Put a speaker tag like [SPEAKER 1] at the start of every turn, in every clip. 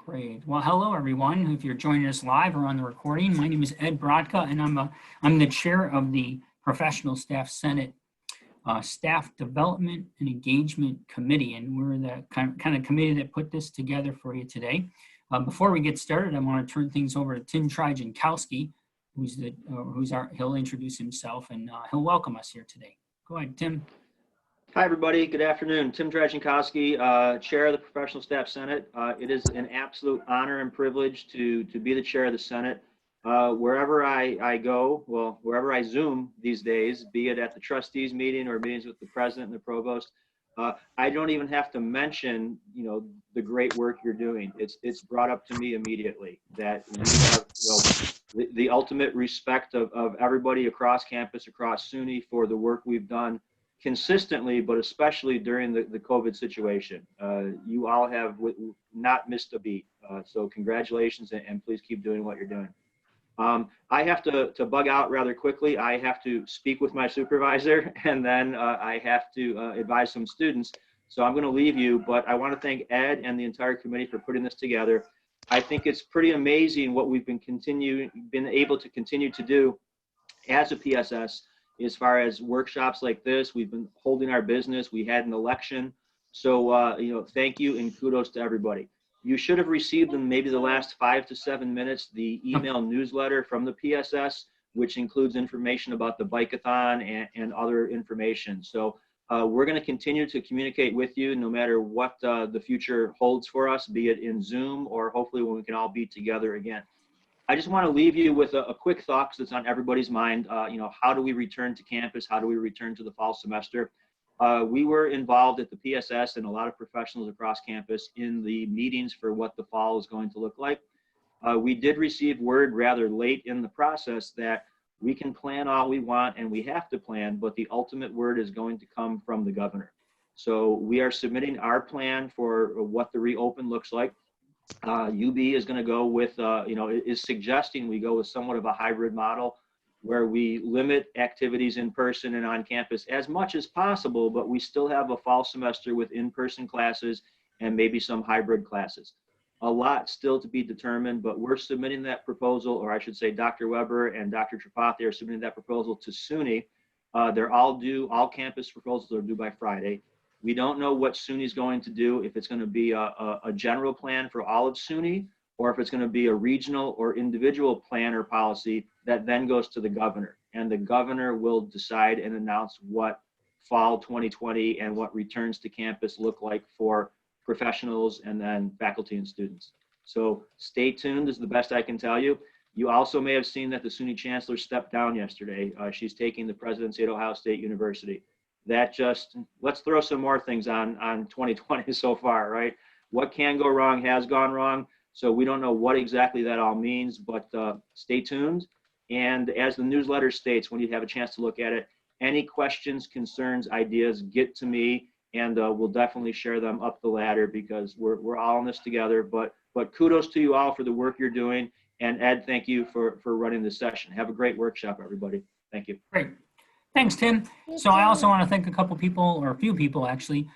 [SPEAKER 1] Great. Well, hello everyone. If you're joining us live or on the recording, my name is Ed Brodka, and I'm the chair of the Professional Staff Senate Staff Development and Engagement Committee, and we're the kind of committee that put this together for you today. Before we get started, I want to turn things over to Tim Trijankowski, he'll introduce himself and he'll welcome us here today. Go ahead, Tim.
[SPEAKER 2] Hi, everybody. Good afternoon. Tim Trijankowski, Chair of the Professional Staff Senate. It is an absolute honor and privilege to be the Chair of the Senate. Wherever I go, well, wherever I Zoom these days, be it at the trustees meeting or meetings with the president and the provost, I don't even have to mention, the great work you're doing. It's brought up to me immediately that we have the ultimate respect of everybody across campus, across SUNY, for the work we've done consistently, but especially during the COVID situation. You all have not missed a beat. So congratulations, and please keep doing what you're doing. I have to bug out rather quickly. I have to speak with my supervisor, and then I have to advise some students. So I'm going to leave you, but I want to thank Ed and the entire committee for putting this together. I think it's pretty amazing what we've been able to continue to do as a PSS. As far as workshops like this, we've been holding our business. We had an election. So, thank you and kudos to everybody. You should have received in maybe the last 5 to 7 minutes the email newsletter from the PSS, which includes information about the bike-a-thon and other information. So we're going to continue to communicate with you no matter what the future holds for us, be it in Zoom or hopefully when we can all be together again. I just want to leave you with a quick thought, because it's on everybody's mind. How do we return to campus? How do we return to the fall semester? We were involved at the PSS and a lot of professionals across campus in the meetings for what the fall is going to look like. We did receive word rather late in the process that we can plan all we want and we have to plan, but the ultimate word is going to come from the governor. So we are submitting our plan for what the reopen looks like. UB is going to go with, is suggesting we go with somewhat of a hybrid model where we limit activities in person and on campus as much as possible, but we still have a fall semester with in-person classes and maybe some hybrid classes. A lot still to be determined, but we're submitting that proposal, or I should say Dr. Weber and Dr. Tripathi are submitting that proposal to SUNY. They're all due, all campus proposals are due by Friday. We don't know what SUNY is going to do, if it's going to be a general plan for all of SUNY, or if it's going to be a regional or individual plan or policy that then goes to the governor. And the governor will decide and announce what fall 2020 and what returns to campus look like for professionals and then faculty and students. So stay tuned is the best I can tell you. You also may have seen that the SUNY chancellor stepped down yesterday. She's taking the presidency at Ohio State University. That just, let's throw some more things on 2020 so far, right? What can go wrong has gone wrong. So we don't know what exactly that all means, but stay tuned. And as the newsletter states, when you have a chance to look at it, any questions, concerns, ideas, get to me, and we'll definitely share them up the ladder, because we're all in this together. But kudos to you all for the work you're doing. And Ed, thank you for running this session. Have a great workshop, everybody. Thank you.
[SPEAKER 1] Great. Thanks, Tim. So I also want to thank a few people actually.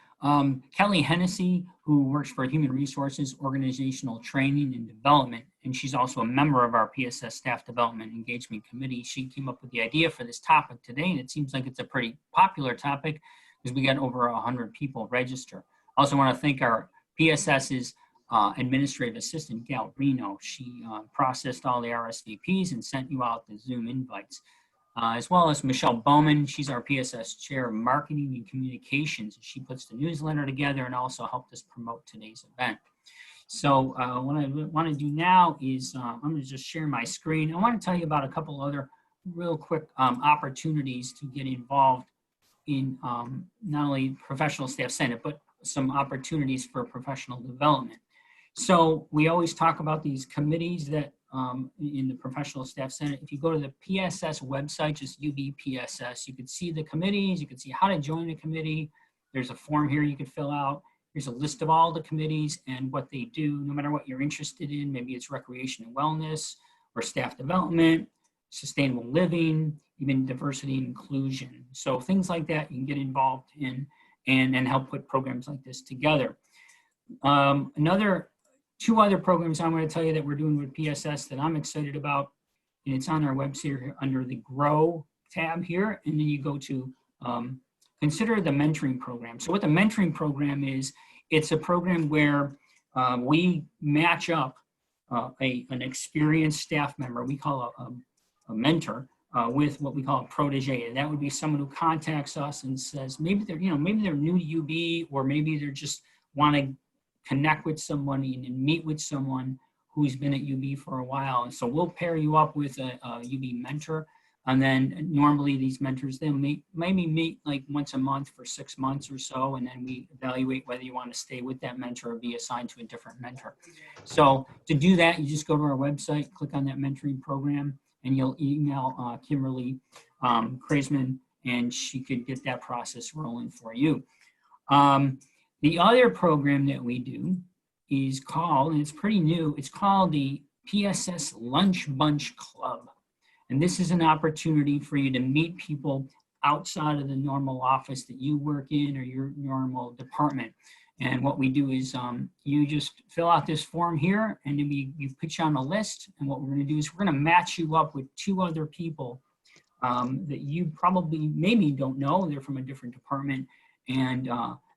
[SPEAKER 1] Kelly Hennessy, who works for Human Resources, Organizational Training and Development, and she's also a member of our PSS Staff Development Engagement Committee. She came up with the idea for this topic today, and it seems like it's a pretty popular topic because we got over 100 people register. I also want to thank our PSS's administrative assistant, Gal Reno. She processed all the RSVPs and sent you out the Zoom invites. As well as Michelle Bowman. She's our PSS Chair of Marketing and Communications. She puts the newsletter together and also helped us promote today's event. So what I want to do now is I'm going to just share my screen. I want to tell you about a couple other real quick opportunities to get involved in not only Professional Staff Senate, but some opportunities for professional development. So we always talk about these committees that in the Professional Staff Senate. If you go to the PSS website, just UBPSS, you can see the committees, you can see how to join a committee. There's a form here you can fill out. Here's a list of all the committees and what they do, no matter what you're interested in. Maybe it's recreation and wellness, or staff development, sustainable living, even diversity and inclusion. So things like that you can get involved in and help put programs like this together. Another Two other programs I'm going to tell you that we're doing with PSS that I'm excited about, and it's on our website here under the Grow tab here, and then you go to consider the mentoring program. So what the mentoring program is, it's a program where we match up an experienced staff member, we call a mentor, with what we call a protege. And that would be someone who contacts us and says, maybe they're new to UB, or maybe they're just want to connect with someone and meet with someone who's been at UB for a while. And so we'll pair you up with a UB mentor. And then normally these mentors, they'll maybe meet like once a month for 6 months or so. And then we evaluate whether you want to stay with that mentor or be assigned to a different mentor. So to do that, you just go to our website, click on that mentoring program, and you'll email Kimberly Kreisman, and she could get that process rolling for you. The other program that we do is called, and it's pretty new, it's called the PSS Lunch Bunch Club. And this is an opportunity for you to meet people outside of the normal office that you work in or your normal department. And what we do is you just fill out this form here, and then we put you on a list. And what we're going to do is we're going to match you up with 2 other people that you probably maybe don't know. They're from a different department.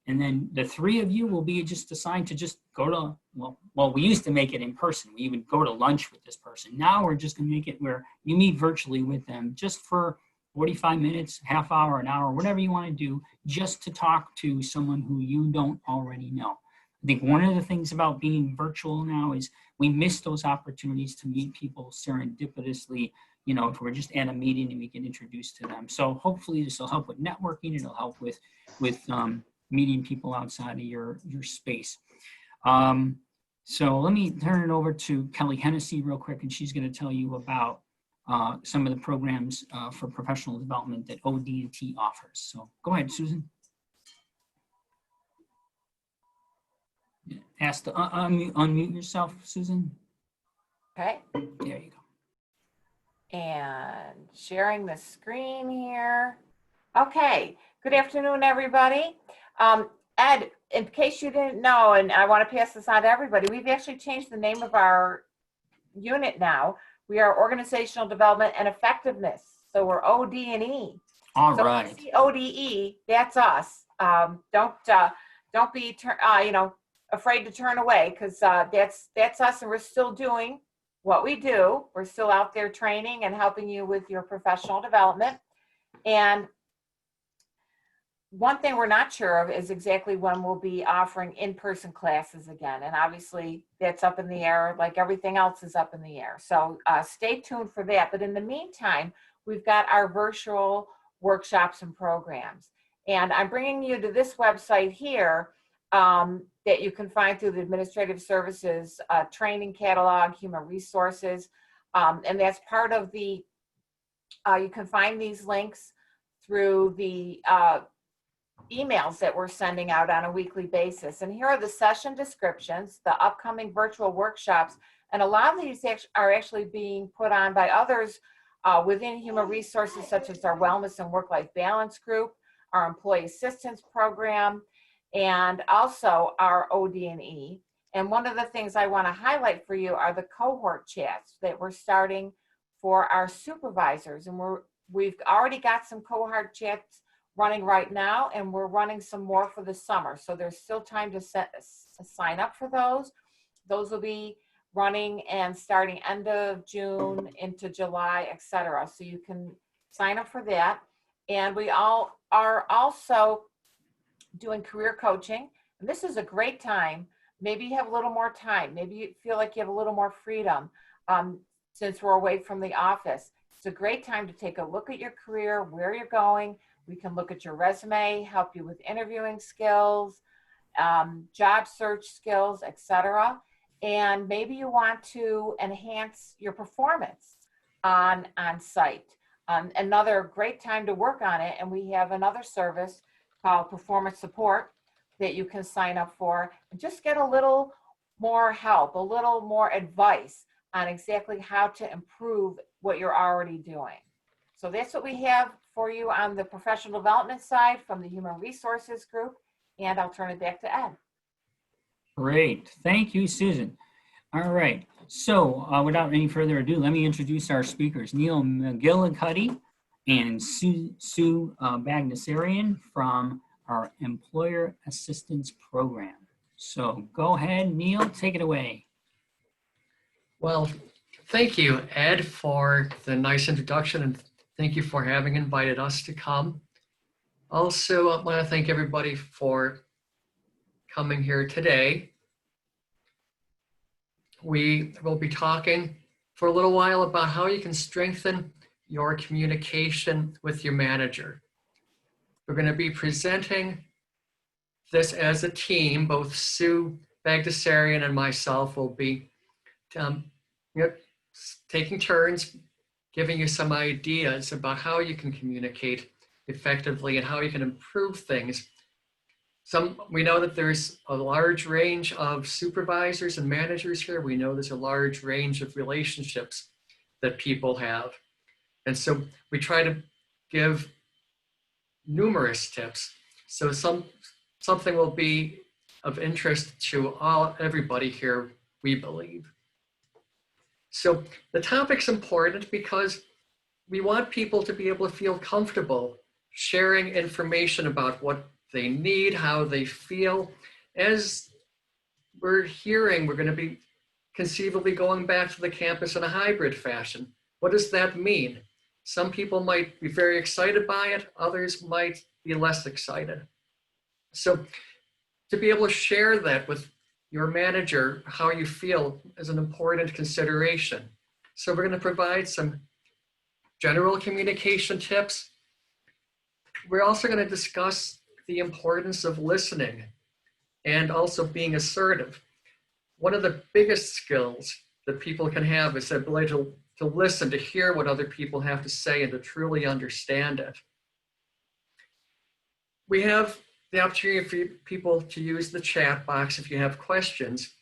[SPEAKER 1] And then the 3 of you will be just assigned to just go to, well, we used to make it in person. We would go to lunch with this person. Now we're just going to make it where you meet virtually with them just for 45 minutes, half hour, an hour, whatever you want to do, just to talk to someone who you don't already know. I think one of the things about being virtual now is we miss those opportunities to meet people serendipitously, if we're just at a meeting and we get introduced to them. So hopefully this will help with networking. It'll help with meeting people outside of your space. So let me turn it over to Kelly Hennessy real quick, and she's going to tell you about some of the programs for professional development that OD&T offers. So go ahead, Susan. Ask to unmute yourself, Susan.
[SPEAKER 3] Okay.
[SPEAKER 1] There you go.
[SPEAKER 3] And sharing the screen here. Okay. Good afternoon, everybody. Ed, in case you didn't know, and I want to pass this on to everybody, we've actually changed the name of our unit now. We are Organizational Development and Effectiveness. So we're OD&E.
[SPEAKER 1] All
[SPEAKER 3] so
[SPEAKER 1] right.
[SPEAKER 3] When you see ODE, that's us. Don't be afraid to turn away, because that's us, and we're still doing what we do. We're still out there training and helping you with your professional development. And one thing we're not sure of is exactly when we'll be offering in-person classes again. And obviously that's up in the air, like everything else is up in the air. So stay tuned for that. But in the meantime, we've got our virtual workshops and programs. And I'm bringing you to this website here that you can find through the Administrative Services Training Catalog, Human Resources. And that's part of the, you can find these links through the emails that we're sending out on a weekly basis. And here are the session descriptions, the upcoming virtual workshops, and a lot of these are actually being put on by others within human resources, such as our Wellness and Work-Life Balance Group, our Employee Assistance Program, and also our OD&E. And one of the things I want to highlight for you are the cohort chats that we're starting for our supervisors. And we've already got some cohort chats running right now, and we're running some more for the summer. So there's still time to sign up for those. Those will be running and starting end of June into July, etc. So you can sign up for that. And we all are also doing career coaching. And this is a great time. Maybe you have a little more time. Maybe you feel like you have a little more freedom since we're away from the office. It's a great time to take a look at your career, where you're going. We can look at your resume, help you with interviewing skills, job search skills, etc. And maybe you want to enhance your performance on site. Another great time to work on it. And we have another service called Performance Support that you can sign up for and just get a little more help, a little more advice on exactly how to improve what you're already doing. So that's what we have for you on the professional development side from the Human Resources Group. And I'll turn it back to Ed.
[SPEAKER 1] Great. Thank you, Susan. All right. So without any further ado, let me introduce our speakers, Neil McGillicuddy and Sue Bagdasarian from our Employer Assistance Program. So go ahead, Neil, take it away.
[SPEAKER 4] Well, thank you, Ed, for the nice introduction, and thank you for having invited us to come. Also, I want to thank everybody for coming here today. We will be talking for a little while about how you can strengthen your communication with your manager. We're going to be presenting this as a team. Both Sue Bagdasarian and myself will be taking turns giving you some ideas about how you can communicate effectively and how you can improve things. We know that there's a large range of supervisors and managers here. We know there's a large range of relationships that people have. And so we try to give numerous tips. So something will be of interest to everybody here, we believe. So the topic's important because we want people to be able to feel comfortable sharing information about what they need, how they feel. As we're hearing, we're going to be conceivably going back to the campus in a hybrid fashion. What does that mean? Some people might be very excited by it, others might be less excited. So to be able to share that with your manager, how you feel, is an important consideration. So we're going to provide some general communication tips. We're also going to discuss the importance of listening and also being assertive. One of the biggest skills that people can have is the ability to listen, to hear what other people have to say and to truly understand it. We have the opportunity for people to use the chat box if you have questions.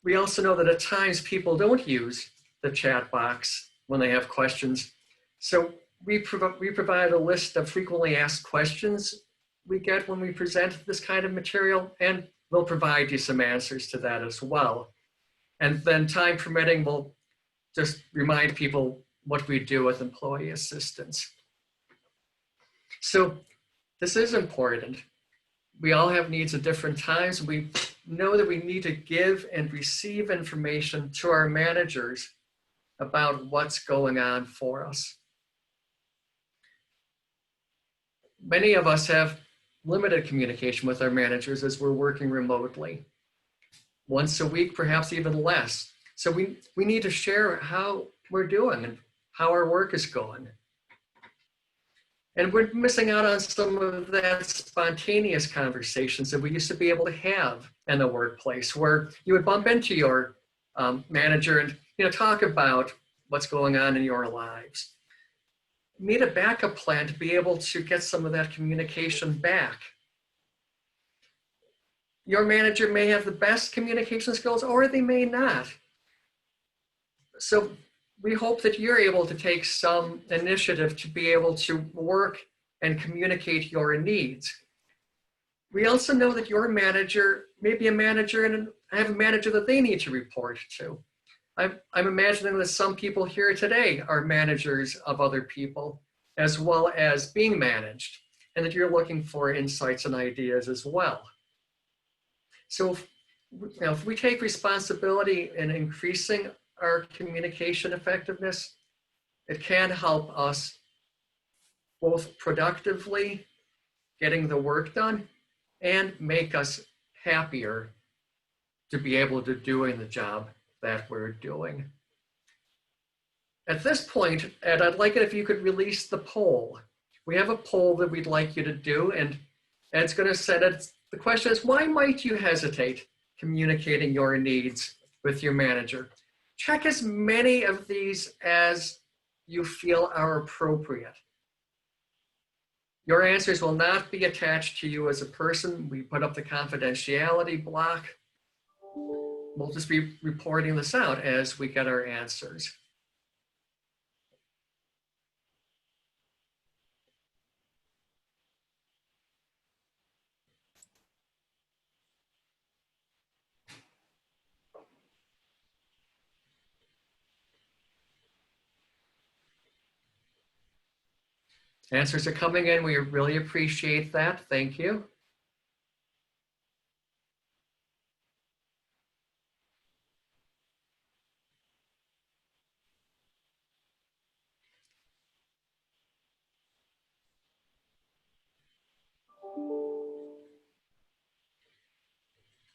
[SPEAKER 4] We also know that at times people don't use the chat box when they have questions. So we provide a list of frequently asked questions we get when we present this kind of material, and we'll provide you some answers to that as well. And then time permitting, we'll just remind people what we do with employee assistance. So this is important. We all have needs at different times. We know that we need to give and receive information to our managers about what's going on for us. Many of us have limited communication with our managers as we're working remotely. Once a week, perhaps even less. So we need to share how we're doing and how our work is going. And we're missing out on some of that spontaneous conversations that we used to be able to have in the workplace, where you would bump into your manager and talk about what's going on in your lives. You need a backup plan to be able to get some of that communication back. Your manager may have the best communication skills, or they may not. So we hope that you're able to take some initiative to be able to work and communicate your needs. We also know that your manager may be a manager and have a manager that they need to report to. I'm imagining that some people here today are managers of other people as well as being managed, and that you're looking for insights and ideas as well. So if we take responsibility in increasing our communication effectiveness, it can help us both productively getting the work done and make us happier to be able to doing the job that we're doing. At this point, Ed, I'd like it if you could release the poll. We have a poll that we'd like you to do, and Ed's going to set it. The question is, why might you hesitate communicating your needs with your manager? Check as many of these as you feel are appropriate. Your answers will not be attached to you as a person. We put up the confidentiality block. We'll just be reporting this out as we get our answers. Answers are coming in. We really appreciate that. Thank you.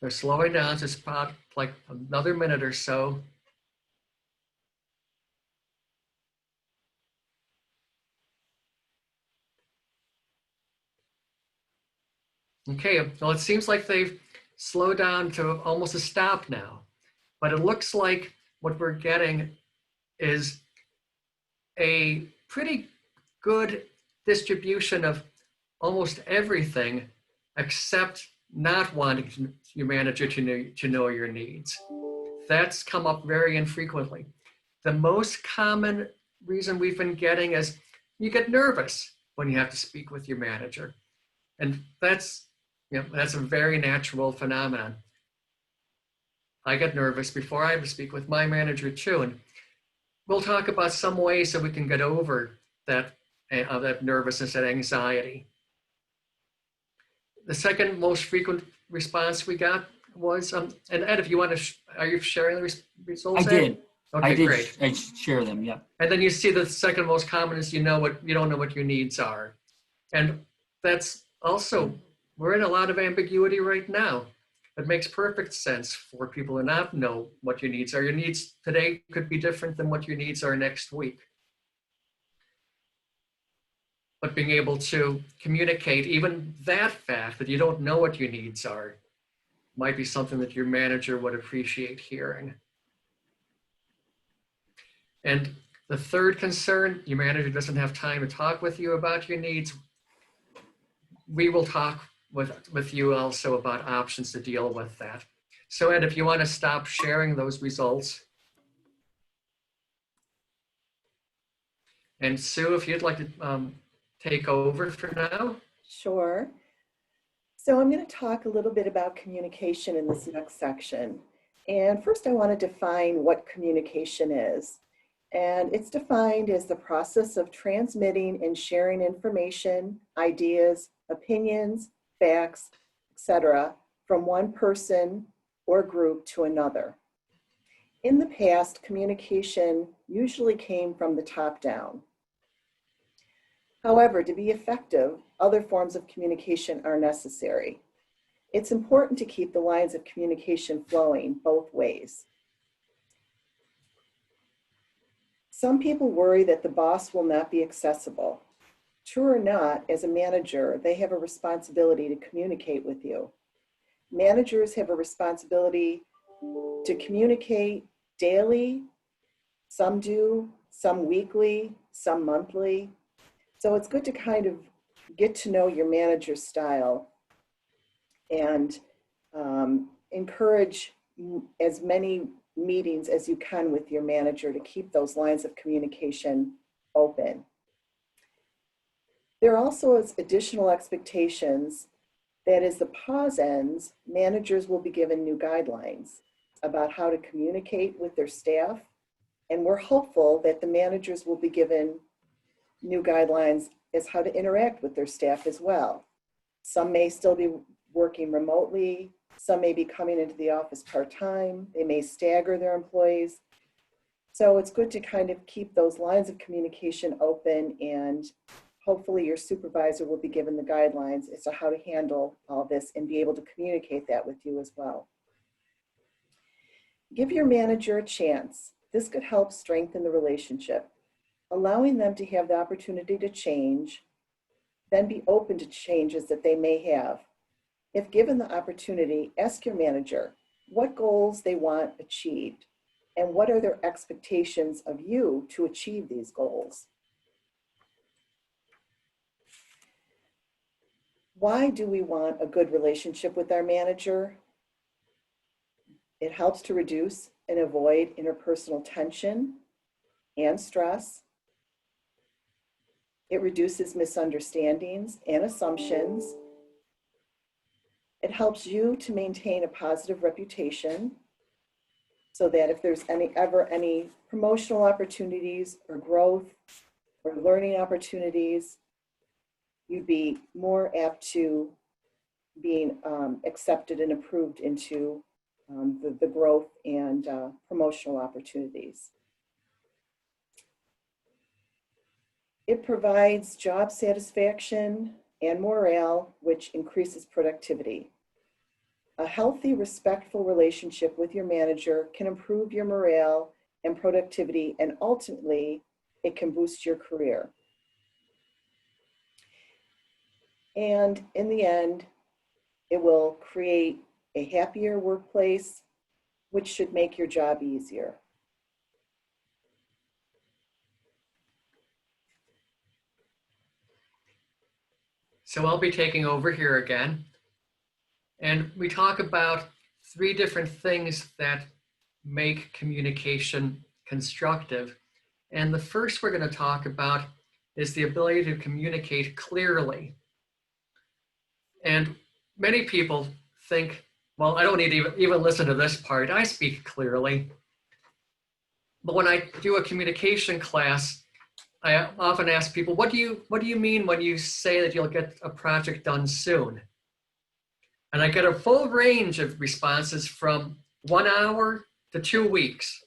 [SPEAKER 4] They're slowing down to spot like another minute or so. Okay, well, it seems like they've slowed down to almost a stop now, but it looks like what we're getting is a pretty good distribution of almost everything except not wanting your manager to know your needs. That's come up very infrequently. The most common reason we've been getting is you get nervous when you have to speak with your manager. And that's a very natural phenomenon. I get nervous before I have to speak with my manager too. And we'll talk about some ways that we can get over that nervousness and anxiety. The second most frequent response we got was, and Ed, if you want to, are you sharing the results?
[SPEAKER 1] I did.
[SPEAKER 4] Okay,
[SPEAKER 1] I did.
[SPEAKER 4] great.
[SPEAKER 1] I share them. Yeah.
[SPEAKER 4] And then you see the second most common is you don't know what your needs are. And that's also, we're in a lot of ambiguity right now. It makes perfect sense for people to not know what your needs are. Your needs today could be different than what your needs are next week. But being able to communicate even that fact that you don't know what your needs are might be something that your manager would appreciate hearing. And the third concern, your manager doesn't have time to talk with you about your needs. We will talk with you also about options to deal with that. So Ed, if you want to stop sharing those results. And Sue, if you'd like to take over for now.
[SPEAKER 5] Sure. So I'm going to talk a little bit about communication in this next section. And first I want to define what communication is. And it's defined as the process of transmitting and sharing information, ideas, opinions, facts, etc., from one person or group to another. In the past, communication usually came from the top down. However, to be effective, other forms of communication are necessary. It's important to keep the lines of communication flowing both ways. Some people worry that the boss will not be accessible. True or not, as a manager, they have a responsibility to communicate with you. Managers have a responsibility to communicate daily. Some do, some weekly, some monthly. So it's good to kind of get to know your manager's style and encourage as many meetings as you can with your manager to keep those lines of communication open. There also is additional expectations that as the pause ends, managers will be given new guidelines about how to communicate with their staff. And we're hopeful that the managers will be given new guidelines as how to interact with their staff as well. Some may still be working remotely. Some may be coming into the office part-time. They may stagger their employees. So it's good to kind of keep those lines of communication open, and hopefully your supervisor will be given the guidelines as to how to handle all this and be able to communicate that with you as well. Give your manager a chance. This could help strengthen the relationship, allowing them to have the opportunity to change, then be open to changes that they may have. If given the opportunity, ask your manager what goals they want achieved and what are their expectations of you to achieve these goals. Why do we want a good relationship with our manager? It helps to reduce and avoid interpersonal tension and stress. It reduces misunderstandings and assumptions. It helps you to maintain a positive reputation so that if there's ever any promotional opportunities or growth or learning opportunities, you'd be more apt to being accepted and approved into the growth and promotional opportunities. It provides job satisfaction and morale, which increases productivity. A healthy, respectful relationship with your manager can improve your morale and productivity, and ultimately, it can boost your career. And in the end, it will create a happier workplace, which should make your job easier.
[SPEAKER 4] So I'll be taking over here again. And we talk about 3 different things that make communication constructive. And the first we're going to talk about is the ability to communicate clearly. And many people think, well, I don't need to even listen to this part. I speak clearly. But when I do a communication class, I often ask people, what do you mean when you say that you'll get a project done soon? And I get a full range of responses from 1 hour to 2 weeks.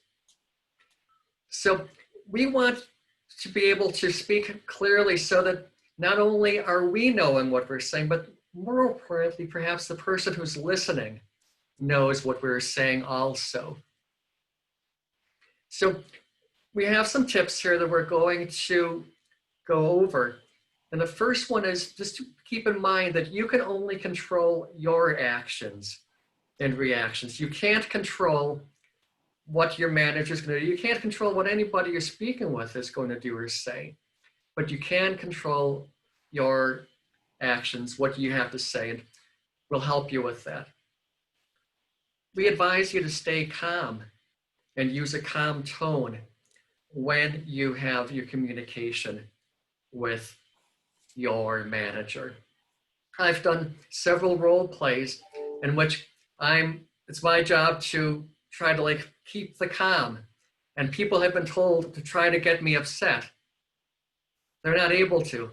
[SPEAKER 4] So we want to be able to speak clearly so that not only are we knowing what we're saying, but more importantly, perhaps the person who's listening knows what we're saying also. So we have some tips here that we're going to go over. And the first one is just to keep in mind that you can only control your actions and reactions. You can't control what your manager is going to do. You can't control what anybody you're speaking with is going to do or say. But you can control your actions, what you have to say, and we'll help you with that. We advise you to stay calm and use a calm tone when you have your communication with your manager. I've done several role plays in which it's my job to try to keep the calm, and people have been told to try to get me upset. They're not able to.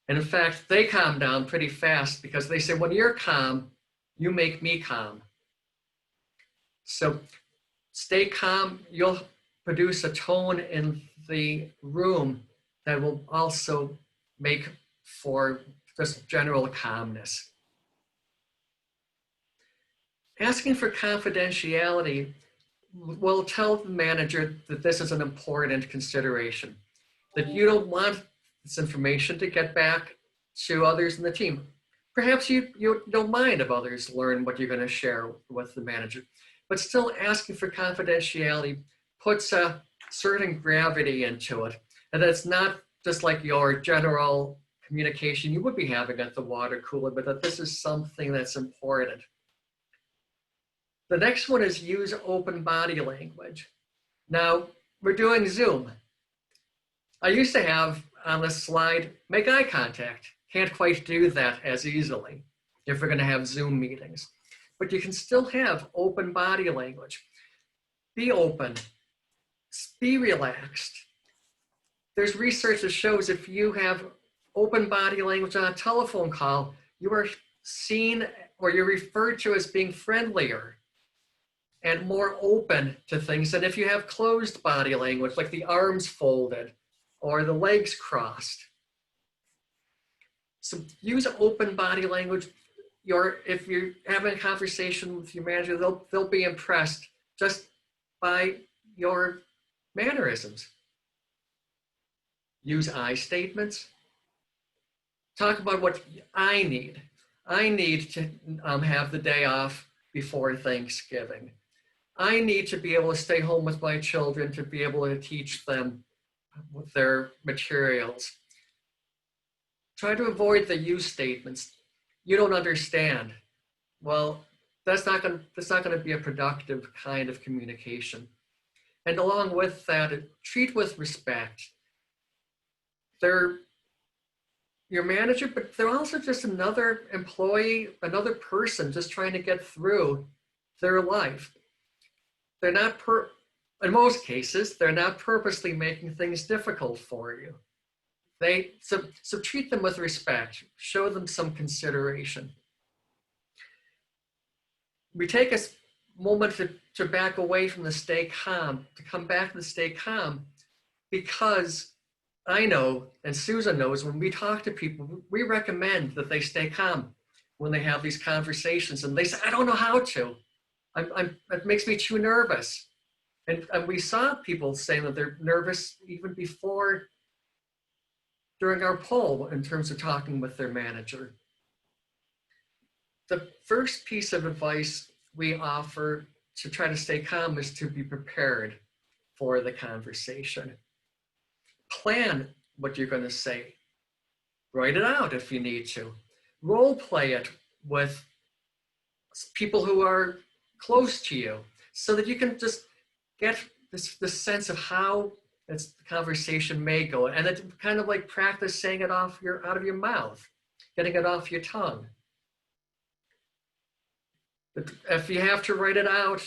[SPEAKER 4] And in fact, they calm down pretty fast because they say, when you're calm, you make me calm. So stay calm. You'll produce a tone in the room that will also make for just general calmness. Asking for confidentiality will tell the manager that this is an important consideration, that you don't want this information to get back to others in the team. Perhaps you don't mind if others learn what you're going to share with the manager, but still asking for confidentiality puts a certain gravity into it, and it's not just like your general communication you would be having at the water cooler, but that this is something that's important. The next one is use open body language. Now, we're doing Zoom. I used to have on the slide, make eye contact. Can't quite do that as easily if we're going to have Zoom meetings. But you can still have open body language. Be open. Be relaxed. There's research that shows if you have open body language on a telephone call, you are seen or you're referred to as being friendlier and more open to things than if you have closed body language, like the arms folded or the legs crossed. So use open body language. If you're having a conversation with your manager, they'll be impressed just by your mannerisms. Use I statements. Talk about what I need. I need to have the day off before Thanksgiving. I need to be able to stay home with my children to be able to teach them with their materials. Try to avoid the you statements. You don't understand. Well, that's not going to be a productive kind of communication. And along with that, treat with respect. They're your manager, but they're also just another employee, another person just trying to get through their life. They're not, in most cases, they're not purposely making things difficult for you. So treat them with respect, show them some consideration. We take a moment to back away from the stay calm, to come back to the stay calm, because I know, and Susan knows, when we talk to people, we recommend that they stay calm when they have these conversations, and they say, I don't know how to. It makes me too nervous. And we saw people saying that they're nervous even before, during our poll, in terms of talking with their manager. The first piece of advice we offer to try to stay calm is to be prepared for the conversation. Plan what you're going to say. Write it out if you need to. Role play it with people who are close to you so that you can just get this sense of how the conversation may go. And it's kind of like practice saying it out of your mouth, getting it off your tongue. If you have to write it out,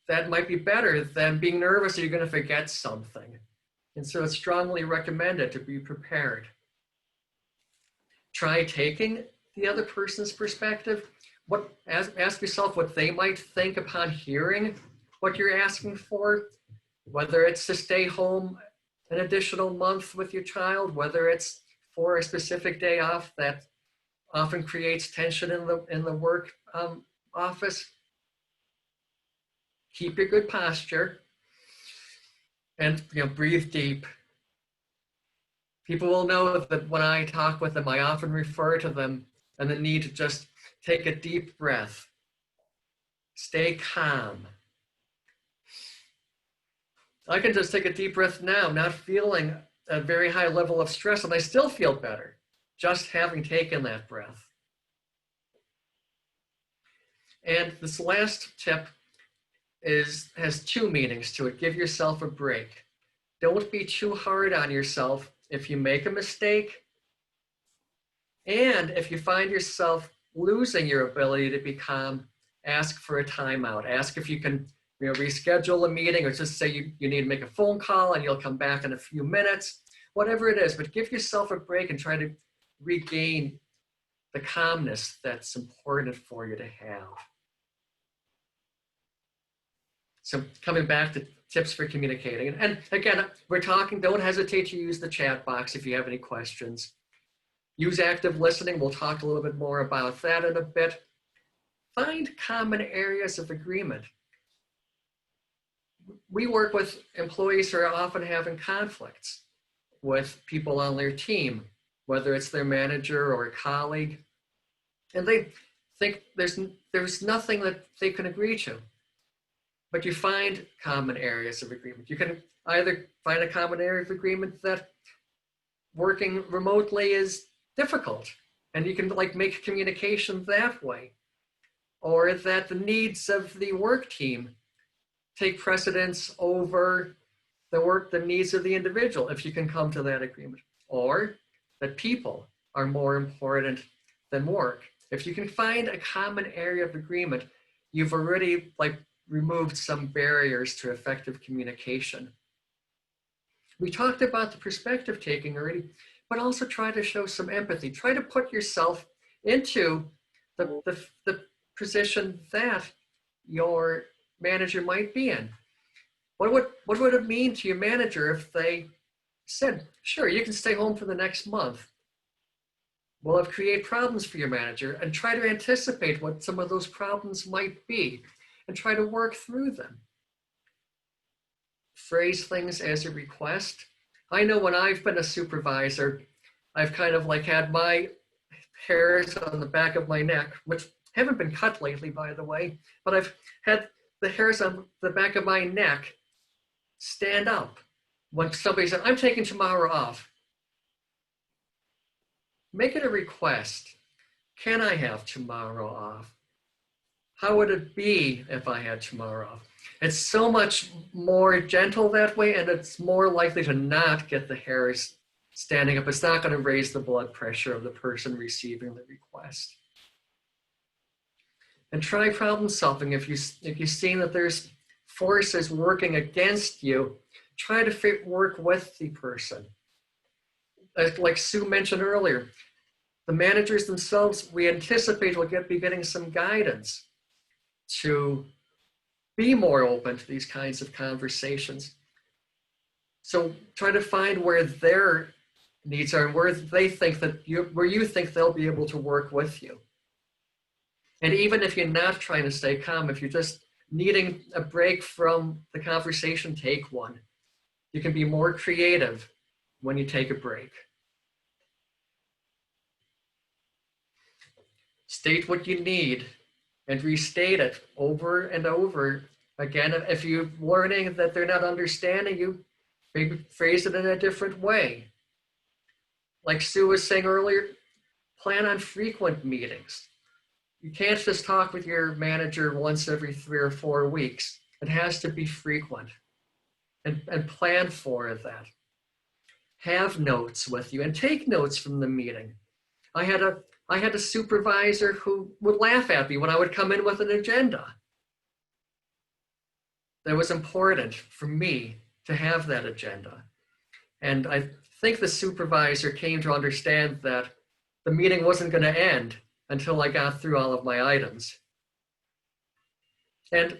[SPEAKER 4] that might be better than being nervous that you're going to forget something. And so it's strongly recommended to be prepared. Try taking the other person's perspective. Ask yourself what they might think upon hearing what you're asking for, whether it's to stay home an additional month with your child, whether it's for a specific day off that often creates tension in the work office. Keep your good posture and breathe deep. People will know that when I talk with them, I often refer to them and the need to just take a deep breath. Stay calm. I can just take a deep breath now, not feeling a very high level of stress, and I still feel better just having taken that breath. And this last tip has two meanings to it. Give yourself a break. Don't be too hard on yourself if you make a mistake. And if you find yourself losing your ability to be calm, ask for a timeout. Ask if you can reschedule a meeting, or just say you need to make a phone call and you'll come back in a few minutes. Whatever it is, but give yourself a break and try to regain the calmness that's important for you to have. So coming back to tips for communicating. And again, we're talking, don't hesitate to use the chat box if you have any questions. Use active listening. We'll talk a little bit more about that in a bit. Find common areas of agreement. We work with employees who are often having conflicts with people on their team, whether it's their manager or a colleague, and they think there's nothing that they can agree to. But you find common areas of agreement. You can either find a common area of agreement that working remotely is difficult, and you can make communication that way, or that the needs of the work team take precedence over the needs of the individual, if you can come to that agreement, or that people are more important than work. If you can find a common area of agreement, you've already removed some barriers to effective communication. We talked about the perspective taking already, but also try to show some empathy. Try to put yourself into the position that your manager might be in. What would it mean to your manager if they said, sure, you can stay home for the next month? Well, if create problems for your manager, and try to anticipate what some of those problems might be and try to work through them. Phrase things as a request. I know when I've been a supervisor, I've kind of had my hairs on the back of my neck, which haven't been cut lately, by the way, but I've had the hairs on the back of my neck stand up when somebody said, I'm taking tomorrow off. Make it a request. Can I have tomorrow off? How would it be if I had tomorrow off? It's so much more gentle that way, and it's more likely to not get the hairs standing up. It's not going to raise the blood pressure of the person receiving the request. And try problem solving. If you've seen that there's forces working against you, try to work with the person. like Sue mentioned earlier, the managers themselves, we anticipate will be getting some guidance to be more open to these kinds of conversations. So try to find where their needs are and where they think that where you think they'll be able to work with you. And even if you're not trying to stay calm, if you're just needing a break from the conversation, take one. You can be more creative when you take a break. State what you need and restate it over and over again. If you're learning that they're not understanding you, maybe phrase it in a different way. Like Sue was saying earlier, plan on frequent meetings. You can't just talk with your manager once every 3 or 4 weeks. It has to be frequent, and plan for that. Have notes with you and take notes from the meeting. I had a supervisor who would laugh at me when I would come in with an agenda. That was important for me to have that agenda. And I think the supervisor came to understand that the meeting wasn't going to end until I got through all of my items. And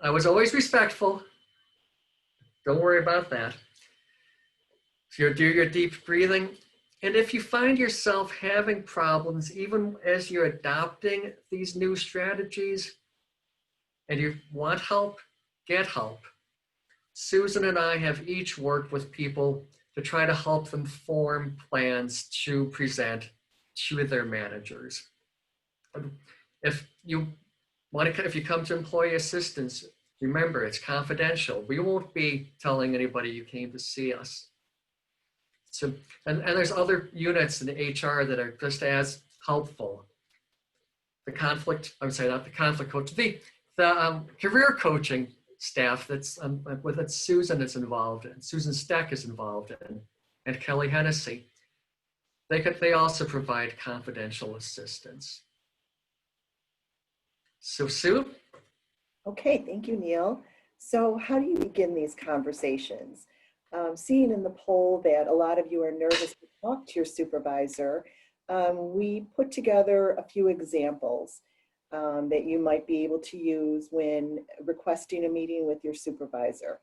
[SPEAKER 4] I was always respectful. Don't worry about that. So you do your deep breathing. And if you find yourself having problems, even as you're adopting these new strategies and you want help, get help. Susan and I have each worked with people to try to help them form plans to present to their managers. If you come to employee assistance, remember it's confidential. We won't be telling anybody you came to see us. So, and there's other units in the HR that are just as helpful. The conflict, I would say not the conflict coach, the career coaching staff that's with it, Susan is involved in, Susan Steck is involved in, and Kelly Hennessy. They also provide confidential assistance. So Sue?
[SPEAKER 5] Okay, thank you, Neil. So how do you begin these conversations? Seeing in the poll that a lot of you are nervous to talk to your supervisor, we put together a few examples that you might be able to use when requesting a meeting with your supervisor.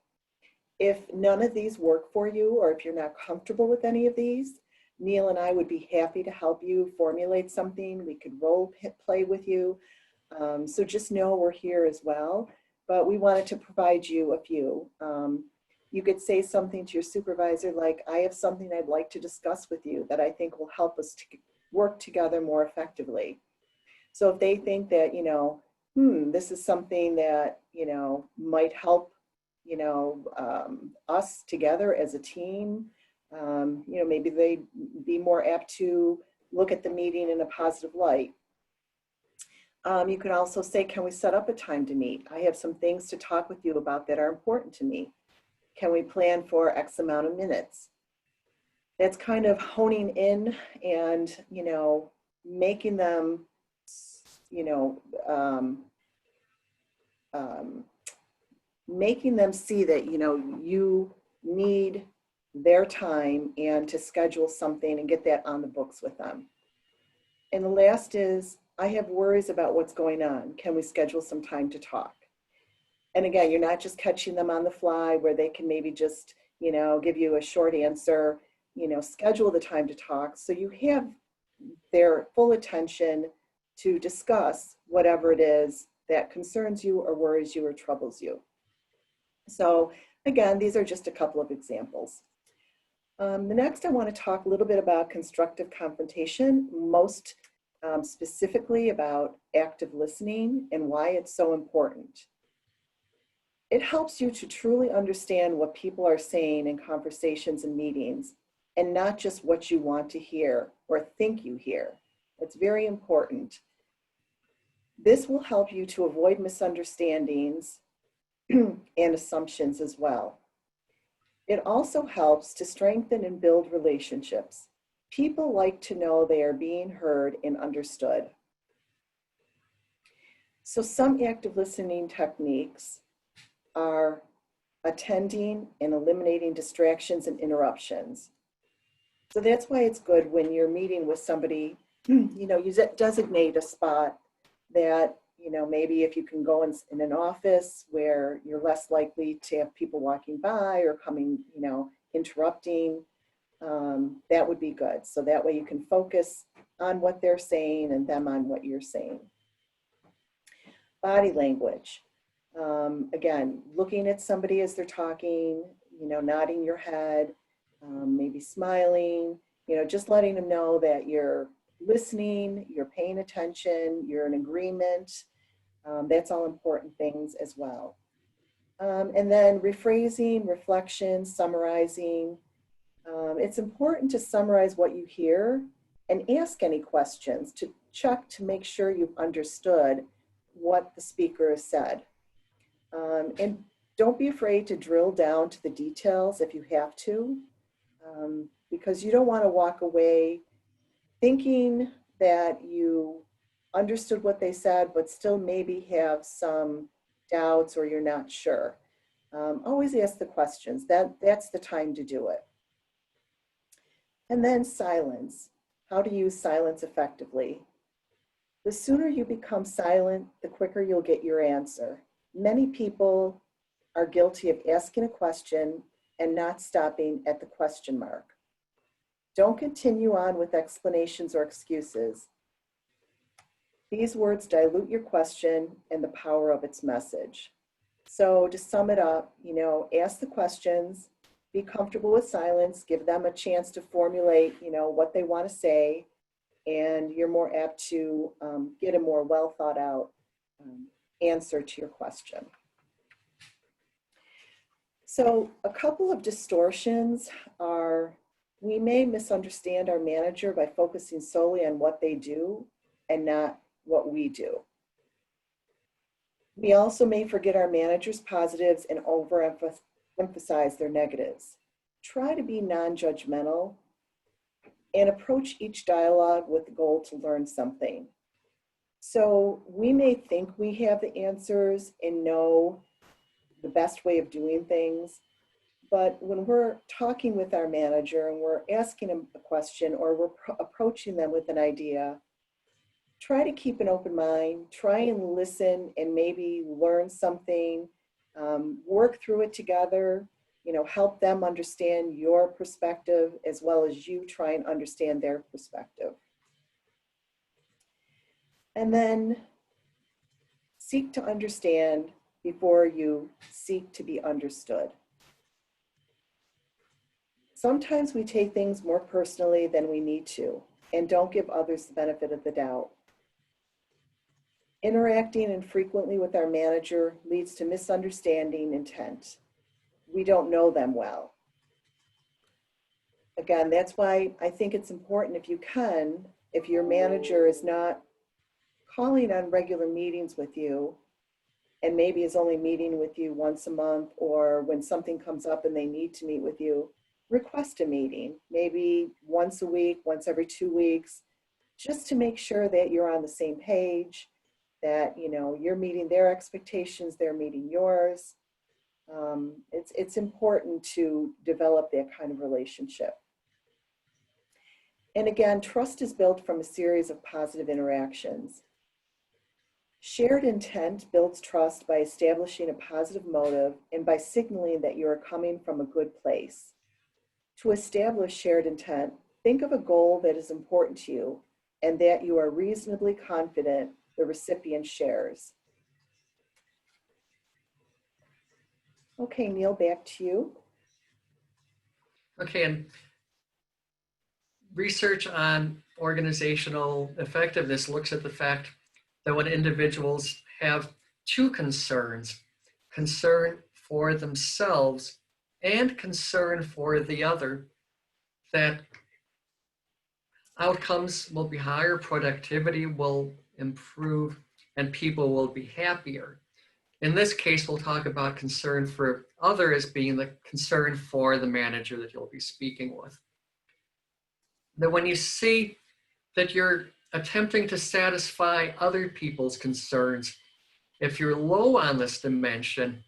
[SPEAKER 5] If none of these work for you, or if you're not comfortable with any of these, Neil and I would be happy to help you formulate something. We could role play with you. So just know we're here as well, but we wanted to provide you a few. You could say something to your supervisor like, I have something I'd like to discuss with you that I think will help us to work together more effectively. So if they think that, this is something that, might help, us together as a team, maybe they'd be more apt to look at the meeting in a positive light. You can also say, can we set up a time to meet? I have some things to talk with you about that are important to me. Can we plan for X amount of minutes? That's kind of honing in and, making them, making them see that, you need their time and to schedule something and get that on the books with them. And the last is, I have worries about what's going on. Can we schedule some time to talk? And again, you're not just catching them on the fly where they can maybe just, give you a short answer, schedule the time to talk. So you have their full attention to discuss whatever it is that concerns you or worries you or troubles you. So again, these are just a couple of examples. The next, I want to talk a little bit about constructive confrontation, most specifically about active listening and why it's so important. It helps you to truly understand what people are saying in conversations and meetings, and not just what you want to hear or think you hear. It's very important. This will help you to avoid misunderstandings and assumptions as well. It also helps to strengthen and build relationships. People like to know they are being heard and understood. So some active listening techniques are attending and eliminating distractions and interruptions. So that's why it's good when you're meeting with somebody, you know, you designate a spot that, you know, maybe if you can go in an office where you're less likely to have people walking by or coming, you know, interrupting, that would be good. So that way you can focus on what they're saying and them on what you're saying. Body language. Again, looking at somebody as they're talking, you know, nodding your head, maybe smiling, you know, just letting them know that you're listening, you're paying attention, you're in agreement. That's all important things as well. And then rephrasing, reflection, summarizing. It's important to summarize what you hear and ask any questions to check to make sure you've understood what the speaker has said. And don't be afraid to drill down to the details if you have to, because you don't want to walk away thinking that you understood what they said, but still maybe have some doubts or you're not sure. Always ask the questions. That's the time to do it. And then silence. How to use silence effectively. The sooner you become silent, the quicker you'll get your answer. Many people are guilty of asking a question and not stopping at the question mark. Don't continue on with explanations or excuses. These words dilute your question and the power of its message. So to sum it up, you know, ask the questions, be comfortable with silence, give them a chance to formulate, you know, what they want to say, and you're more apt to get a more well thought out answer to your question. So a couple of distortions are, we may misunderstand our manager by focusing solely on what they do and not what we do. We also may forget our manager's positives and overemphasize their negatives. Try to be non-judgmental and approach each dialogue with the goal to learn something. So we may think we have the answers and know the best way of doing things, but when we're talking with our manager and we're asking them a question or we're approaching them with an idea, try to keep an open mind, try and listen and maybe learn something, work through it together, you know, help them understand your perspective as well as you try and understand their perspective. And then seek to understand before you seek to be understood. Sometimes we take things more personally than we need to and don't give others the benefit of the doubt. Interacting infrequently with our manager leads to misunderstanding intent. We don't know them well. Again, that's why I think it's important if you can, if your manager is not calling on regular meetings with you and maybe is only meeting with you once a month or when something comes up and they need to meet with you, request a meeting, maybe once a week, once every 2 weeks, just to make sure that you're on the same page, that, you know, you're meeting their expectations, they're meeting yours. It's important to develop that kind of relationship. And again, trust is built from a series of positive interactions. Shared intent builds trust by establishing a positive motive and by signaling that you are coming from a good place. To establish shared intent, think of a goal that is important to you and that you are reasonably confident the recipient shares. Okay, Neil, back to you.
[SPEAKER 4] Okay, and research on organizational effectiveness looks at the fact that when individuals have two concerns, concern for themselves and concern for the other, that outcomes will be higher, productivity will improve, and people will be happier. In this case, we'll talk about concern for other as being the concern for the manager that you'll be speaking with. That when you see that you're attempting to satisfy other people's concerns, if you're low on this dimension,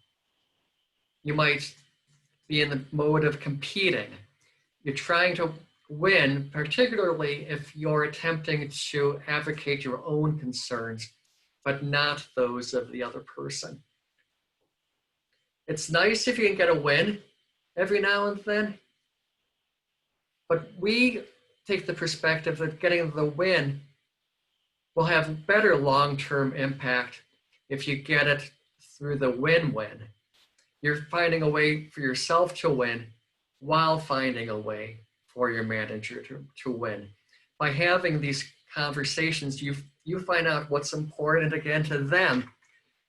[SPEAKER 4] you might be in the mode of competing. You're trying to win, particularly if you're attempting to advocate your own concerns, but not those of the other person. It's nice if you can get a win every now and then, but we take the perspective that getting the win will have better long-term impact if you get it through the win-win. You're finding a way for yourself to win while finding a way for your manager to win. By having these conversations, you find out what's important again to them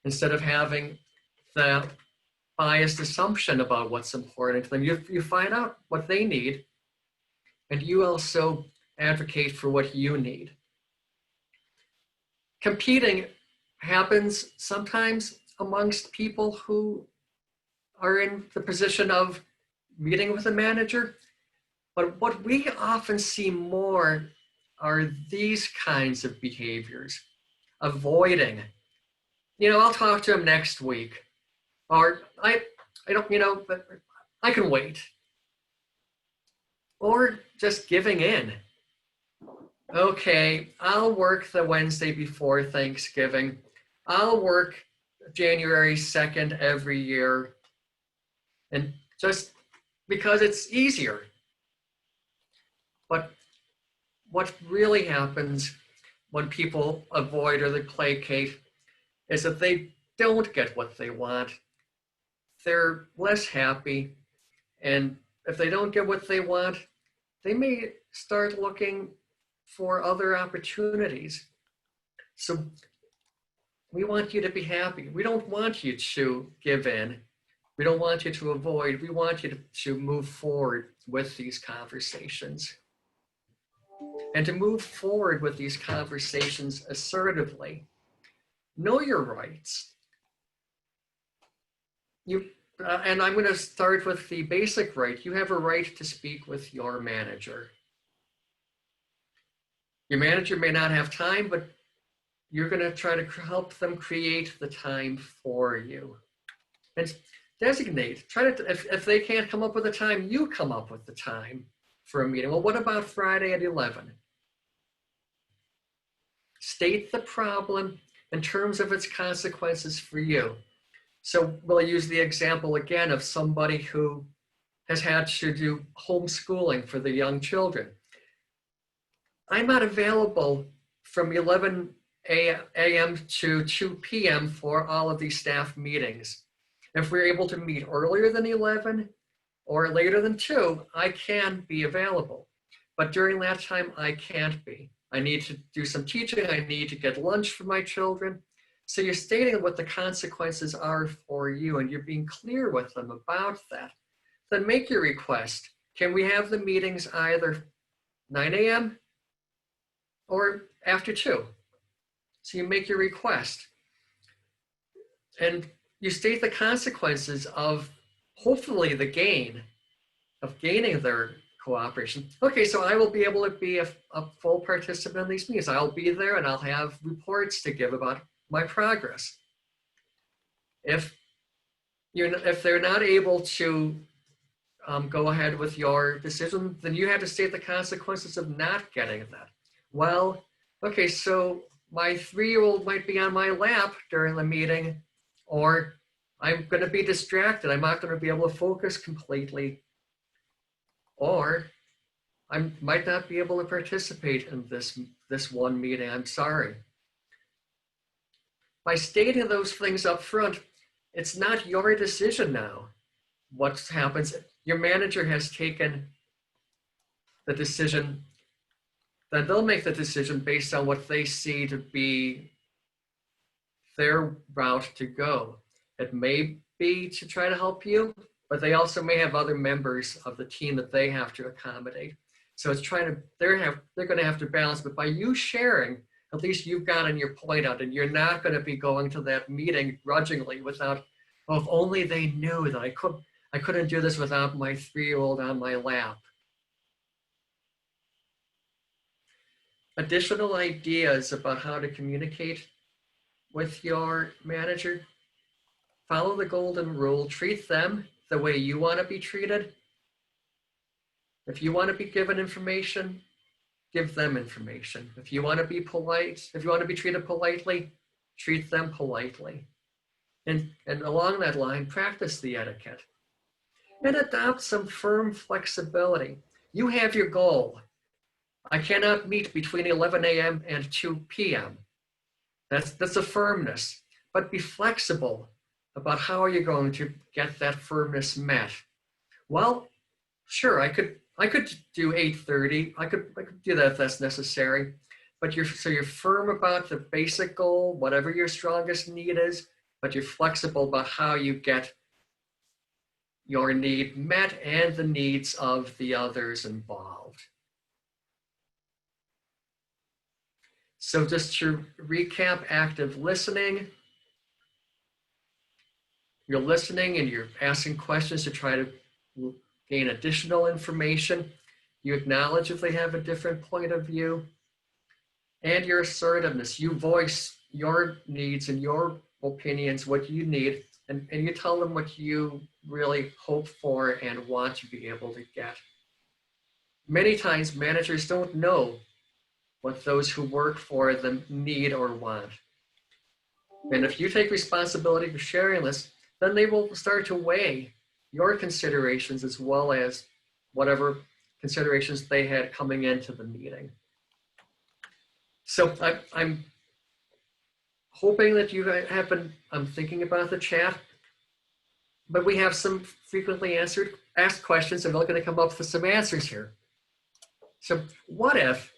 [SPEAKER 4] instead of having the biased assumption about what's important to them. You find out what they need, and you also advocate for what you need. Competing happens sometimes amongst people who are in the position of meeting with a manager. But what we often see more are these kinds of behaviors. Avoiding, I'll talk to him next week. Or I don't, but I can wait. Or just giving in. Okay, I'll work the Wednesday before Thanksgiving. I'll work January 2nd every year. And just because it's easier. But what really happens when people avoid or they placate is that they don't get what they want. They're less happy. And if they don't get what they want, they may start looking for other opportunities. So we want you to be happy. We don't want you to give in. We don't want you to avoid. We want you to move forward with these conversations. And to move forward with these conversations assertively. Know your rights. And I'm going to start with the basic right. You have a right to speak with your manager. Your manager may not have time, but you're going to try to help them create the time for you. And designate. Try to, if they can't come up with a time, you come up with the time for a meeting. Well, what about Friday at 11? State the problem in terms of its consequences for you. So we'll use the example again of somebody who has had to do homeschooling for the young children. I'm not available from 11 a.m. to 2 p.m. for all of these staff meetings. If we're able to meet earlier than 11 or later than 2, I can be available. But during that time, I can't be. I need to do some teaching. I need to get lunch for my children. So you're stating what the consequences are for you, and you're being clear with them about that. Then make your request. Can we have the meetings either 9 a.m. or after 2? So you make your request. And you state the consequences of hopefully the gain of gaining their cooperation. Okay, so I will be able to be a full participant in these meetings. I'll be there and I'll have reports to give about my progress. If they're not able to go ahead with your decision, then you have to state the consequences of not getting that. Well, okay, so my 3-year-old might be on my lap during the meeting, or I'm going to be distracted. I'm not going to be able to focus completely. Or I might not be able to participate in this one meeting. I'm sorry. By stating those things up front, it's not your decision now. What happens, your manager has taken the decision, that they'll make the decision based on what they see to be their route to go. It may be to try to help you, but they also may have other members of the team that they have to accommodate. So it's they're going to have to balance, but by you sharing, at least you've gotten your point out, and you're not going to be going to that meeting grudgingly without, oh, if only they knew that I couldn't do this without my 3-year-old on my lap. Additional ideas about how to communicate with your manager. Follow the golden rule. Treat them the way you want to be treated. If you want to be given information, give them information. If you want to be polite, if you want to be treated politely, treat them politely. And along that line, practice the etiquette. And adopt some firm flexibility. You have your goal. I cannot meet between 11 a.m. and 2 p.m. That's a firmness. But be flexible about how are you going to get that firmness met. Well, sure, I could do 8:30. I could do that if that's necessary. But you're firm about the basic goal, whatever your strongest need is, but you're flexible about how you get your need met and the needs of the others involved. So just to recap, active listening. You're listening and you're asking questions to try to gain additional information. You acknowledge if they have a different point of view. And your assertiveness. You voice your needs and your opinions, what you need, and you tell them what you really hope for and want to be able to get. Many times managers don't know what those who work for them need or want. And if you take responsibility for sharing this, then they will start to weigh your considerations as well as whatever considerations they had coming into the meeting. So I'm hoping that you have been thinking about the chat, but we have some frequently asked questions and we're going to come up with some answers here. So what if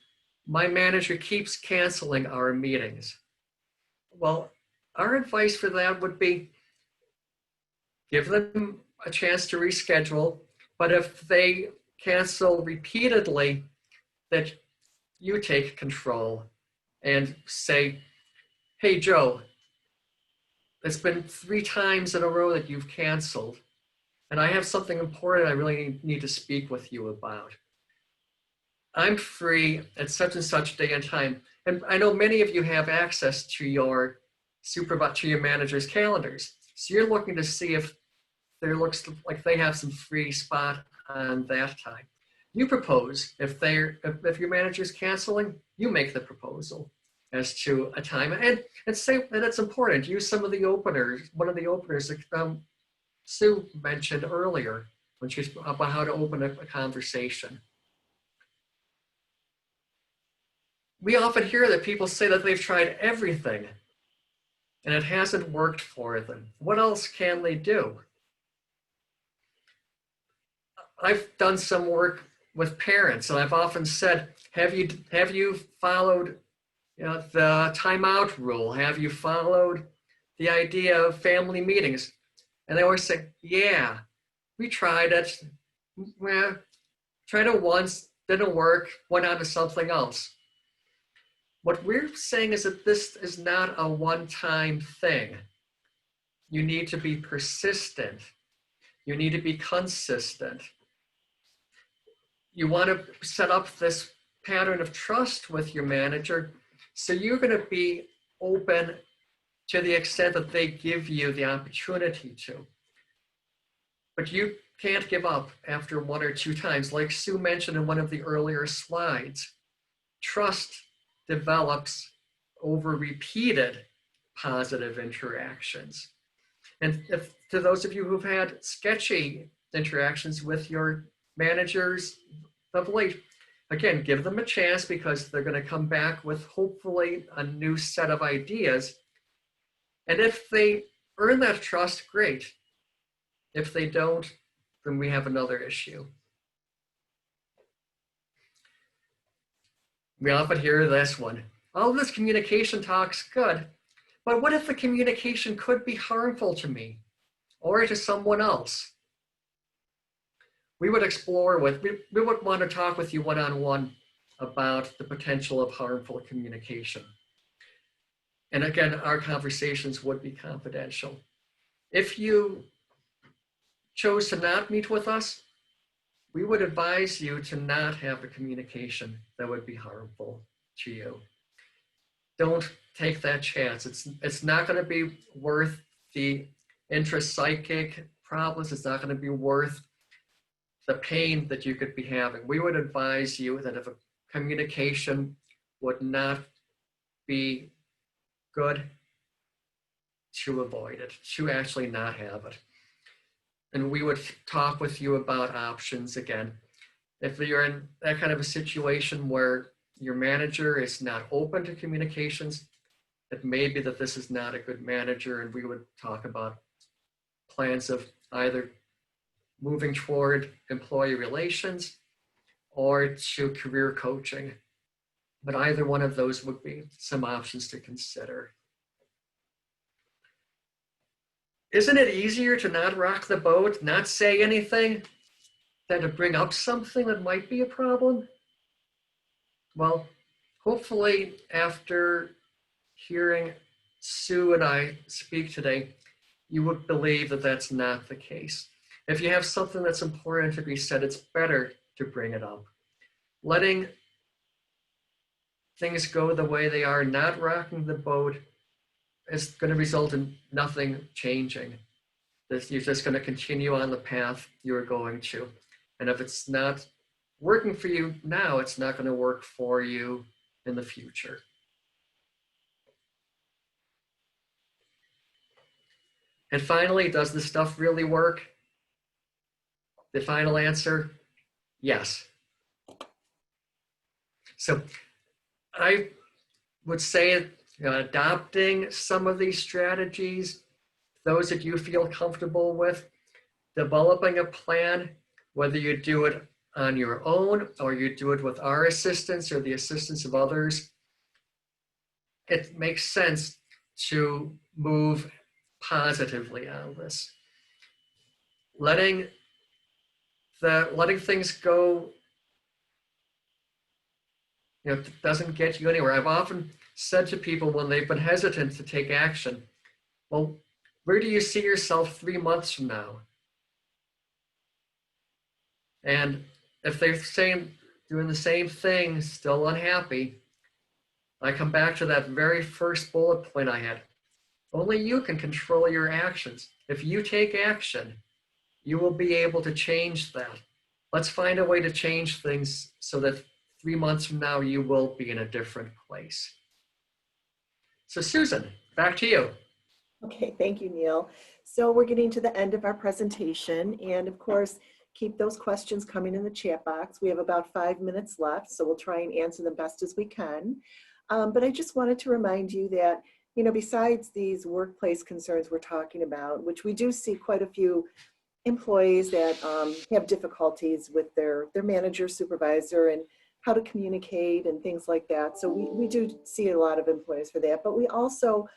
[SPEAKER 4] my manager keeps canceling our meetings? Well, our advice for that would be give them a chance to reschedule, but if they cancel repeatedly, that you take control and say, hey, Joe, it's been 3 times in a row that you've canceled, and I have something important I really need to speak with you about. I'm free at such and such day and time. And I know many of you have access to your manager's calendars. So you're looking to see if there looks like they have some free spot on that time. You propose. If your manager's canceling, you make the proposal as to a time and say that it's important. Use some of the openers, one of the openers that Sue mentioned earlier when she was about how to open a conversation. We often hear that people say that they've tried everything and it hasn't worked for them. What else can they do? I've done some work with parents and I've often said, have you followed the timeout rule? Have you followed the idea of family meetings? And they always say, yeah, we tried it. Well, tried it once, didn't work, went on to something else. What we're saying is that this is not a one-time thing. You need to be persistent. You need to be consistent. You want to set up this pattern of trust with your manager, so you're going to be open to the extent that they give you the opportunity to. But you can't give up after 1 or 2 times. Like Sue mentioned in one of the earlier slides, trust develops over repeated positive interactions. And if to those of you who've had sketchy interactions with your managers of late, again, give them a chance because they're going to come back with hopefully a new set of ideas. And if they earn that trust, great. If they don't, then we have another issue. We often hear this one. Oh, this communication talk's good, but what if the communication could be harmful to me or to someone else? We would explore we would want to talk with you one-on-one about the potential of harmful communication. And again, our conversations would be confidential. If you chose to not meet with us, we would advise you to not have a communication that would be harmful to you. Don't take that chance. It's not going to be worth the intrapsychic problems. It's not going to be worth the pain that you could be having. We would advise you that if a communication would not be good, to avoid it, to actually not have it. And we would talk with you about options again. If you're in that kind of a situation where your manager is not open to communications, it may be that this is not a good manager, and we would talk about plans of either moving toward employee relations or to career coaching. But either one of those would be some options to consider. Isn't it easier to not rock the boat, not say anything, than to bring up something that might be a problem? Well, hopefully after hearing Sue and I speak today, you would believe that that's not the case. If you have something that's important to be said, it's better to bring it up. Letting things go the way they are, not rocking the boat, is going to result in nothing changing. You're just going to continue on the path you're going to. And if it's not working for you now, it's not going to work for you in the future. And finally, does this stuff really work? The final answer, yes. So I would say adopting some of these strategies, those that you feel comfortable with, developing a plan, whether you do it on your own or you do it with our assistance or the assistance of others, it makes sense to move positively on this. Letting things go, doesn't get you anywhere. I've often said to people when they've been hesitant to take action, well, where do you see yourself 3 months from now? And if they're doing the same thing, still unhappy, I come back to that very first bullet point I had. Only you can control your actions. If you take action, you will be able to change that. Let's find a way to change things so that 3 months from now, you will be in a different place. So Susan, back to you.
[SPEAKER 5] Okay, thank you, Neil. So we're getting to the end of our presentation, and of course, keep those questions coming in the chat box. We have about 5 minutes left, so we'll try and answer them best as we can. But I just wanted to remind you that, besides these workplace concerns we're talking about, which we do see quite a few employees that have difficulties with their manager, supervisor, and how to communicate and things like that. So we do see a lot of employees for that, but we also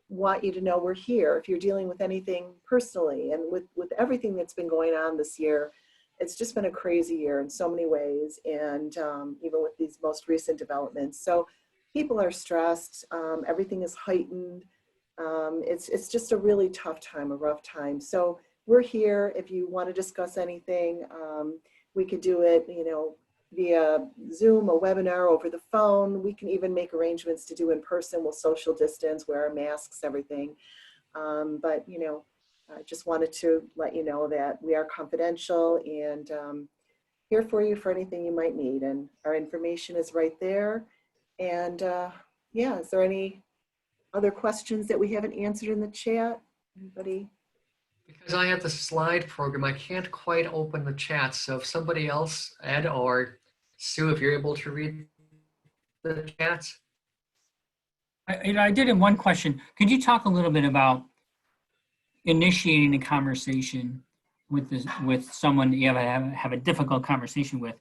[SPEAKER 5] want you to know we're here. If you're dealing with anything personally, and with everything that's been going on this year, it's just been a crazy year in so many ways, and even with these most recent developments. So people are stressed, everything is heightened. It's just a really tough time, a rough time. So we're here. If you want to discuss anything, we could do it, via Zoom, a webinar, over the phone. We can even make arrangements to do in person. We'll social distance, wear our masks, everything. But I just wanted to let you know that we are confidential and here for you for anything you might need. And our information is right there. And yeah, is there any other questions that we haven't answered in the chat? Anybody?
[SPEAKER 4] Because I have the slide program, I can't quite open the chat. So if somebody else, Ed or Sue, if you're able to read the chat.
[SPEAKER 1] I did have one question. Could you talk a little bit about initiating a conversation with someone you have a difficult conversation with,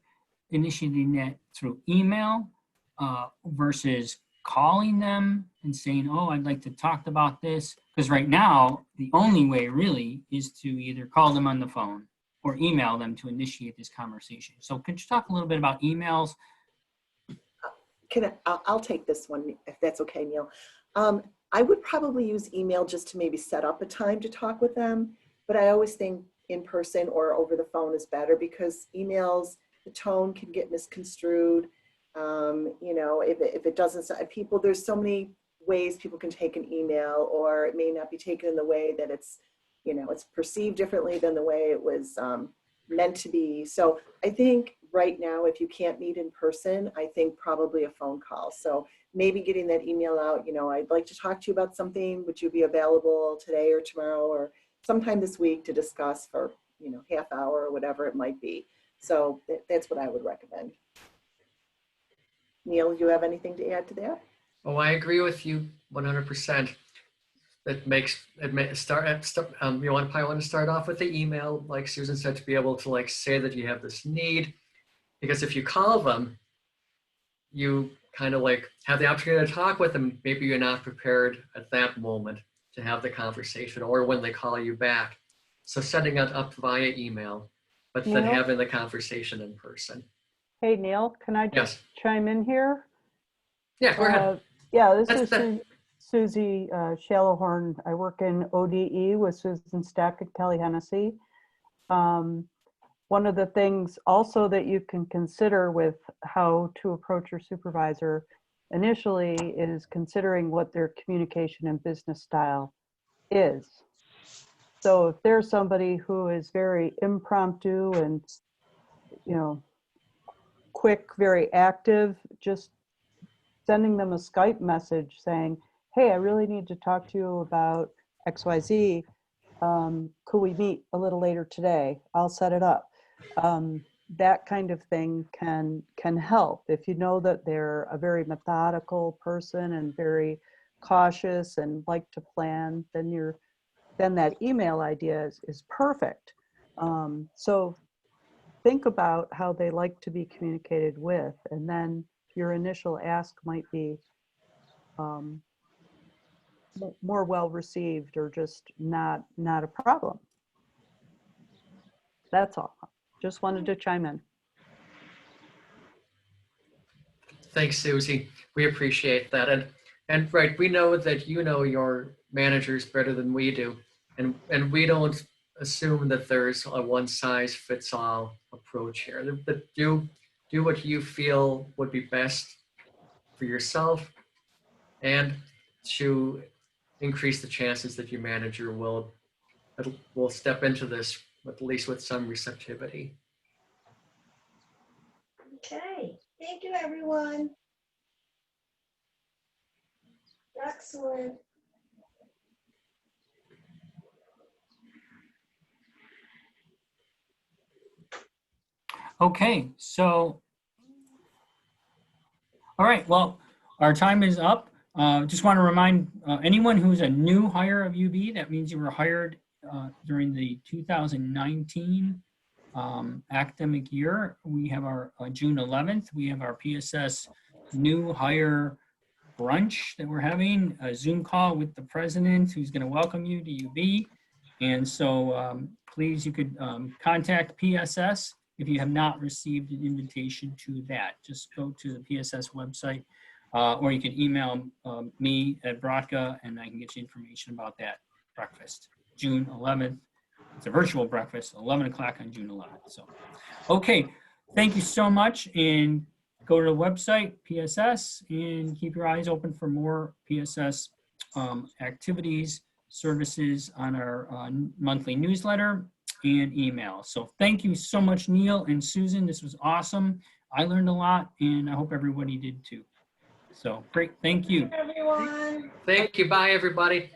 [SPEAKER 1] initiating that through email versus calling them and saying, oh, I'd like to talk about this? Because right now, the only way really is to either call them on the phone or email them to initiate this conversation. So could you talk a little bit about emails?
[SPEAKER 5] I'll take this one if that's okay, Neil. I would probably use email just to maybe set up a time to talk with them, but I always think in person or over the phone is better, because emails, the tone can get misconstrued. If it doesn't, there's so many ways people can take an email, or it may not be taken in the way that it's perceived differently than the way it was meant to be. So I think right now, if you can't meet in person, I think probably a phone call. So maybe getting that email out, you know, I'd like to talk to you about something. Would you be available today or tomorrow or sometime this week to discuss for, you know, half hour or whatever it might be. So that's what I would recommend. Neil, you have anything to add to that?
[SPEAKER 4] Oh, I agree with you 100%. You probably want to start off with the email, like Susan said, to be able to like say that you have this need, because if you call them, you kind of like have the opportunity to talk with them. Maybe you're not prepared at that moment to have the conversation or when they call you back. So setting it up via email, but then
[SPEAKER 6] Neil?
[SPEAKER 4] having the conversation in person.
[SPEAKER 6] Hey, Neil, can I just
[SPEAKER 4] Yes.
[SPEAKER 6] chime in here?
[SPEAKER 4] Yeah, go ahead.
[SPEAKER 6] Yeah, this
[SPEAKER 4] That's
[SPEAKER 6] is
[SPEAKER 4] the-
[SPEAKER 6] Susie Shallowhorn. I work in ODE with Susan Stack and Kelly Hennessy. One of the things also that you can consider with how to approach your supervisor initially is considering what their communication and business style is. So if there's somebody who is very impromptu and, you know, quick, very active, just sending them a Skype message saying, hey, I really need to talk to you about XYZ. Could we meet a little later today? I'll set it up. That kind of thing can help. If you know that they're a very methodical person and very cautious and like to plan, then that email idea is perfect. So think about how they like to be communicated with, and then your initial ask might be more well received or just not a problem. That's all. Just wanted to chime in.
[SPEAKER 4] Thanks, Susie. We appreciate that. And right, we know that you know your managers better than we do. And we don't assume that there's a one size fits all approach here. But do what you feel would be best for yourself and to increase the chances that your manager will step into this at least with some receptivity.
[SPEAKER 7] Okay, thank you, everyone. Excellent.
[SPEAKER 1] Okay, so, all right, well, our time is up. Just want to remind anyone who's a new hire of UB, that means you were hired during the 2019 academic year. We have our June 11th, we have our PSS new hire brunch that we're having, a Zoom call with the president who's going to welcome you to UB. And so please, you could contact PSS if you have not received an invitation to that. Just go to the PSS website or you can email me at Brotka and I can get you information about that breakfast, June 11th. It's a virtual breakfast, 11 o'clock on June 11th. So, okay, thank you so much. And go to the website, PSS, and keep your eyes open for more PSS activities, services on our monthly newsletter and email. So thank you so much, Neil and Susan. This was awesome. I learned a lot, and I hope everybody did too. So great, thank you.
[SPEAKER 7] Everyone.
[SPEAKER 4] Thank you. Bye, everybody.